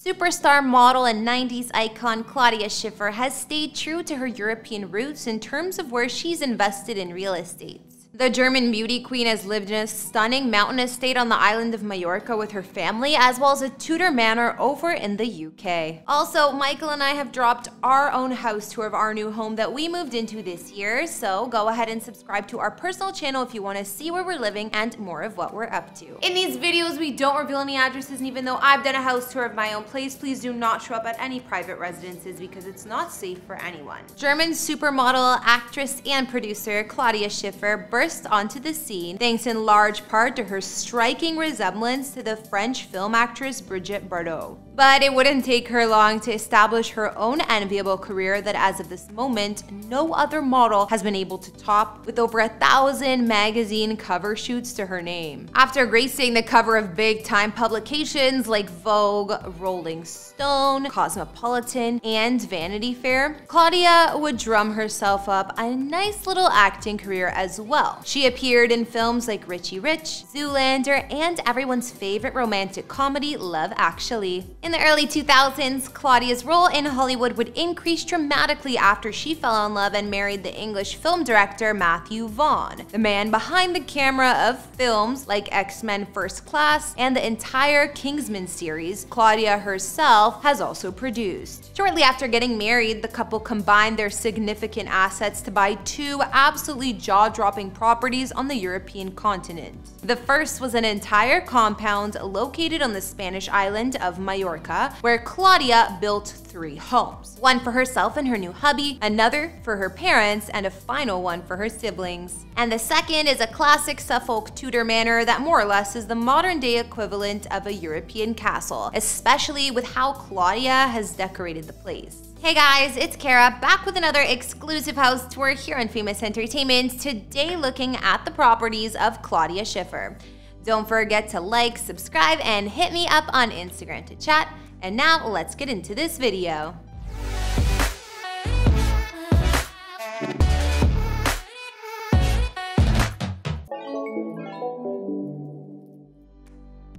Superstar model and 90s icon Claudia Schiffer has stayed true to her European roots in terms of where she's invested in real estate. The German beauty queen has lived in a stunning mountain estate on the island of Majorca with her family, as well as a Tudor manor over in the UK. Also, Michael and I have dropped our own house tour of our new home that we moved into this year, so go ahead and subscribe to our personal channel if you want to see where we're living and more of what we're up to. In these videos, we don't reveal any addresses, and even though I've done a house tour of my own place, please do not show up at any private residences because it's not safe for anyone. German supermodel, actress, and producer Claudia Schiffer burst onto the scene thanks in large part to her striking resemblance to the French film actress Brigitte Bardot. But it wouldn't take her long to establish her own enviable career that as of this moment, no other model has been able to top, with over 1,000 magazine cover shoots to her name. After gracing the cover of big-time publications like Vogue, Rolling Stone, Cosmopolitan, and Vanity Fair, Claudia would drum herself up a nice little acting career as well. She appeared in films like Richie Rich, Zoolander, and everyone's favorite romantic comedy, Love Actually. In the early 2000s, Claudia's role in Hollywood would increase dramatically after she fell in love and married the English film director Matthew Vaughn, the man behind the camera of films like X-Men First Class and the entire Kingsman series Claudia herself has also produced. Shortly after getting married, the couple combined their significant assets to buy two absolutely jaw-dropping properties on the European continent. The first was an entire compound located on the Spanish island of Mallorca, where Claudia built 3 homes. One for herself and her new hubby, another for her parents, and a final one for her siblings. And the second is a classic Suffolk Tudor manor that more or less is the modern-day equivalent of a European castle, especially with how Claudia has decorated the place. Hey guys, it's Kara, back with another exclusive house tour here on Famous Entertainment, today looking at the properties of Claudia Schiffer. Don't forget to like, subscribe, and hit me up on Instagram to chat. And now let's get into this video.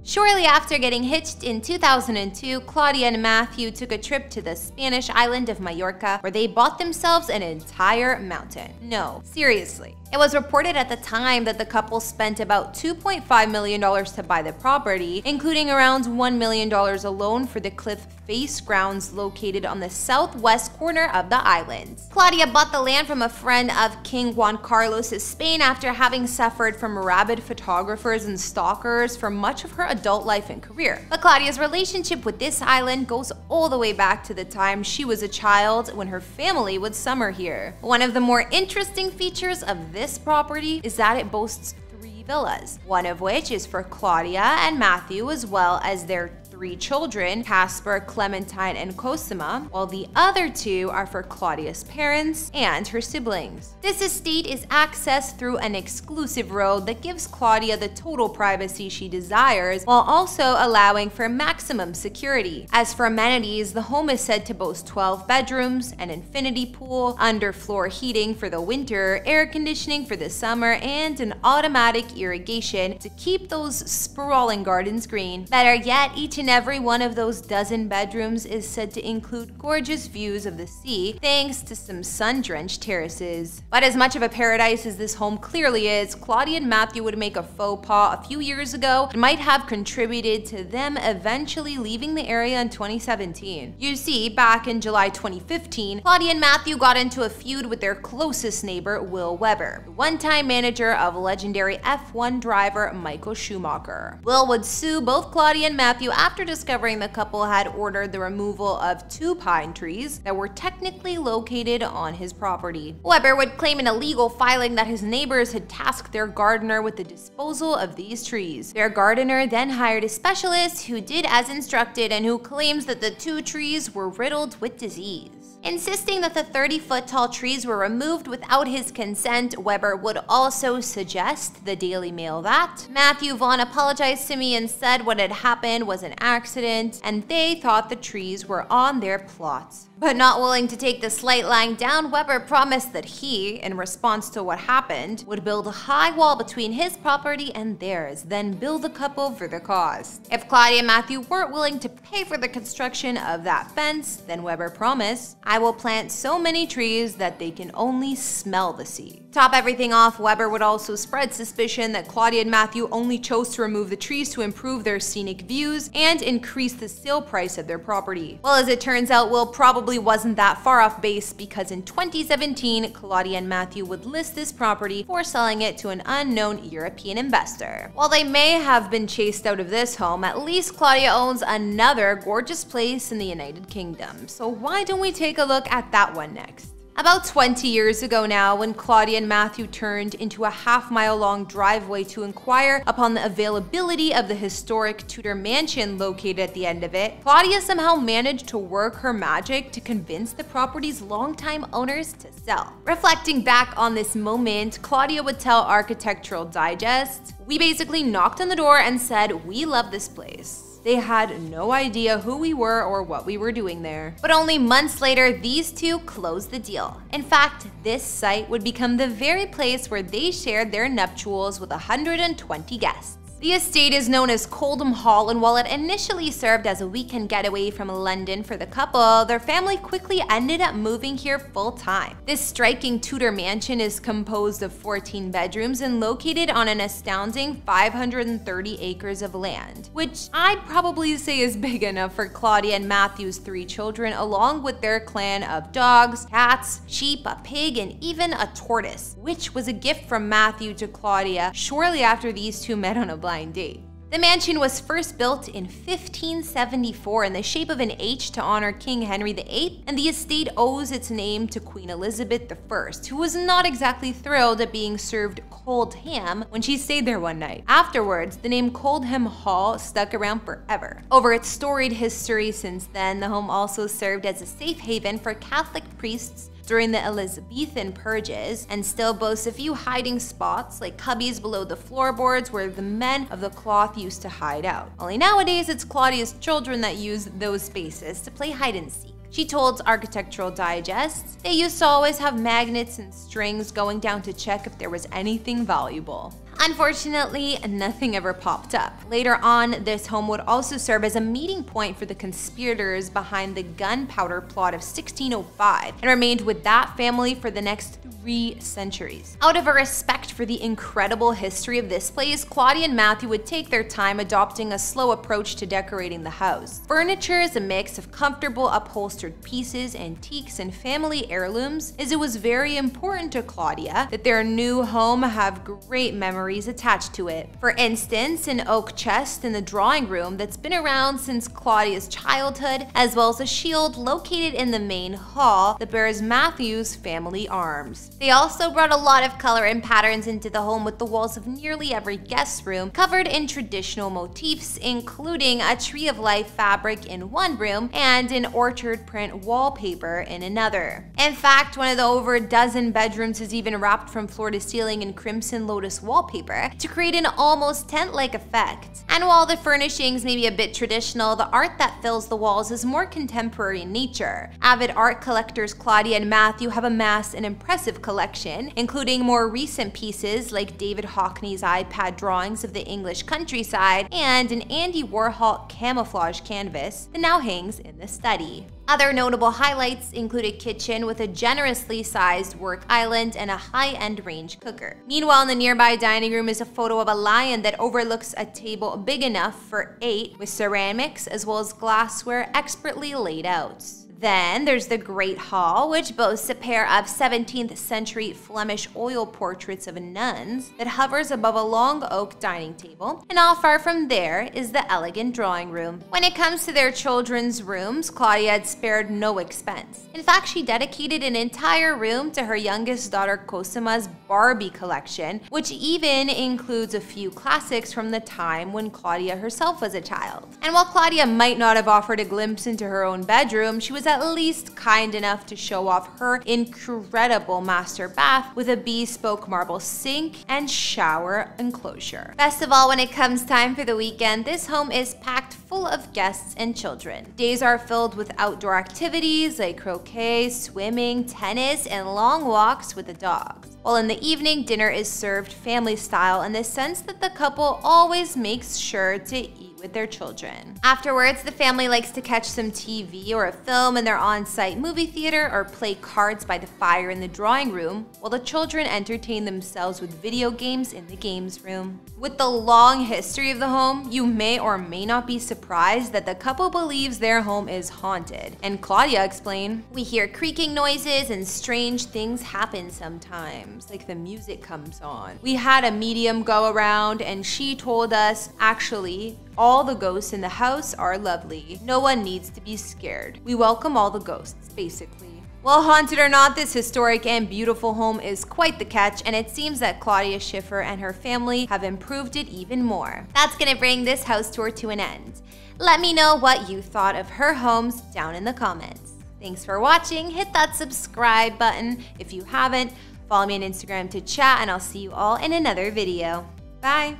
Shortly after getting hitched in 2002, Claudia and Matthew took a trip to the Spanish island of Mallorca, where they bought themselves an entire mountain. No, seriously. It was reported at the time that the couple spent about $2.5 million to buy the property, including around $1 million alone for the cliff face grounds located on the southwest corner of the island. Claudia bought the land from a friend of King Juan Carlos of Spain after having suffered from rabid photographers and stalkers for much of her adult life and career. But Claudia's relationship with this island goes all the way back to the time she was a child when her family would summer here. One of the more interesting features of this property is that it boasts 3 villas, one of which is for Claudia and Matthew as well as their 3 children, Casper, Clementine, and Cosima, while the other 2 are for Claudia's parents and her siblings. This estate is accessed through an exclusive road that gives Claudia the total privacy she desires, while also allowing for maximum security. As for amenities, the home is said to boast 12 bedrooms, an infinity pool, underfloor heating for the winter, air conditioning for the summer, and an automatic irrigation to keep those sprawling gardens green. Better yet, each and every one of those dozen bedrooms is said to include gorgeous views of the sea, thanks to some sun-drenched terraces. But as much of a paradise as this home clearly is, Claudia and Matthew would make a faux pas a few years ago that might have contributed to them eventually leaving the area in 2017. You see, back in July 2015, Claudia and Matthew got into a feud with their closest neighbor, Will Webber, the one-time manager of legendary F1 driver Michael Schumacher. Will would sue both Claudia and Matthew after discovering the couple had ordered the removal of 2 pine trees that were technically located on his property. Webber would claim an illegal filing that his neighbors had tasked their gardener with the disposal of these trees. Their gardener then hired a specialist who did as instructed and who claims that the 2 trees were riddled with disease. Insisting that the 30-foot-tall trees were removed without his consent, Webber would also suggest to the Daily Mail that Matthew Vaughn apologized to me and said what had happened was an accident, and they thought the trees were on their plot. But not willing to take the slight lying down, Weber promised that he, in response to what happened, would build a high wall between his property and theirs, then bill the couple for the cost. If Claudia and Matthew weren't willing to pay for the construction of that fence, then Weber promised, "I will plant so many trees that they can only smell the sea." Top everything off, Weber would also spread suspicion that Claudia and Matthew only chose to remove the trees to improve their scenic views and increase the sale price of their property. Well, as it turns out, Will probably wasn't that far off base, because in 2017, Claudia and Matthew would list this property for selling it to an unknown European investor. While they may have been chased out of this home, at least Claudia owns another gorgeous place in the United Kingdom. So why don't we take a look at that one next? About 20 years ago now, when Claudia and Matthew turned into a half-mile-long driveway to inquire upon the availability of the historic Tudor mansion located at the end of it, Claudia somehow managed to work her magic to convince the property's longtime owners to sell. Reflecting back on this moment, Claudia would tell Architectural Digest, "We basically knocked on the door and said, 'We love this place.' They had no idea who we were or what we were doing there." But only months later, these two closed the deal. In fact, this site would become the very place where they shared their nuptials with 120 guests. The estate is known as Coldham Hall, and while it initially served as a weekend getaway from London for the couple, their family quickly ended up moving here full-time. This striking Tudor mansion is composed of 14 bedrooms and located on an astounding 530 acres of land, which I'd probably say is big enough for Claudia and Matthew's 3 children, along with their clan of dogs, cats, sheep, a pig, and even a tortoise, which was a gift from Matthew to Claudia shortly after these two met on a blind date. The mansion was first built in 1574 in the shape of an H to honor King Henry VIII, and the estate owes its name to Queen Elizabeth I, who was not exactly thrilled at being served cold ham when she stayed there one night. Afterwards, the name Coldham Hall stuck around forever. Over its storied history since then, the home also served as a safe haven for Catholic priests during the Elizabethan purges, and still boasts a few hiding spots like cubbies below the floorboards where the men of the cloth used to hide out. Only nowadays it's Claudia's children that use those spaces to play hide and seek. She told Architectural Digest, "They used to always have magnets and strings going down to check if there was anything valuable." Unfortunately, nothing ever popped up. Later on, this home would also serve as a meeting point for the conspirators behind the gunpowder plot of 1605 and remained with that family for the next 3 centuries. Out of a respect for the incredible history of this place, Claudia and Matthew would take their time adopting a slow approach to decorating the house. Furniture is a mix of comfortable upholstered pieces, antiques, and family heirlooms, as it was very important to Claudia that their new home have great memories attached to it. For instance, an oak chest in the drawing room that's been around since Claudia's childhood, as well as a shield located in the main hall that bears Matthew's family arms. They also brought a lot of color and patterns into the home, with the walls of nearly every guest room covered in traditional motifs, including a tree of life fabric in one room and an orchard print wallpaper in another. In fact, one of the over a dozen bedrooms is even wrapped from floor to ceiling in crimson lotus wallpaper to create an almost tent-like effect. And while the furnishings may be a bit traditional, the art that fills the walls is more contemporary in nature. Avid art collectors Claudia and Matthew have amassed an impressive collection, including more recent pieces like David Hockney's iPad drawings of the English countryside and an Andy Warhol camouflage canvas that now hangs in the study. Other notable highlights include a kitchen with a generously sized work island and a high-end range cooker. Meanwhile, in the nearby dining room is a photo of a lion that overlooks a table big enough for 8, with ceramics as well as glassware expertly laid out. Then there's the Great Hall, which boasts a pair of 17th century Flemish oil portraits of nuns that hovers above a long oak dining table, and not far from there is the elegant drawing room. When it comes to their children's rooms, Claudia had spared no expense. In fact, she dedicated an entire room to her youngest daughter Cosima's Barbie collection, which even includes a few classics from the time when Claudia herself was a child. And while Claudia might not have offered a glimpse into her own bedroom, she was was at least kind enough to show off her incredible master bath with a bespoke marble sink and shower enclosure. Best of all, when it comes time for the weekend, this home is packed full of guests and children. Days are filled with outdoor activities like croquet, swimming, tennis, and long walks with the dogs. While in the evening, dinner is served family style in the sense that the couple always makes sure to eat with their children. Afterwards, the family likes to catch some TV or a film in their on-site movie theater or play cards by the fire in the drawing room, while the children entertain themselves with video games in the games room. With the long history of the home, you may or may not be surprised that the couple believes their home is haunted. And Claudia explained, "We hear creaking noises and strange things happen sometimes, like the music comes on. We had a medium go around and she told us, actually, all the ghosts in the house are lovely. No one needs to be scared. We welcome all the ghosts, basically." Well, haunted or not, this historic and beautiful home is quite the catch, and it seems that Claudia Schiffer and her family have improved it even more. That's gonna bring this house tour to an end. Let me know what you thought of her homes down in the comments. Thanks for watching. Hit that subscribe button if you haven't. Follow me on Instagram to chat, and I'll see you all in another video. Bye!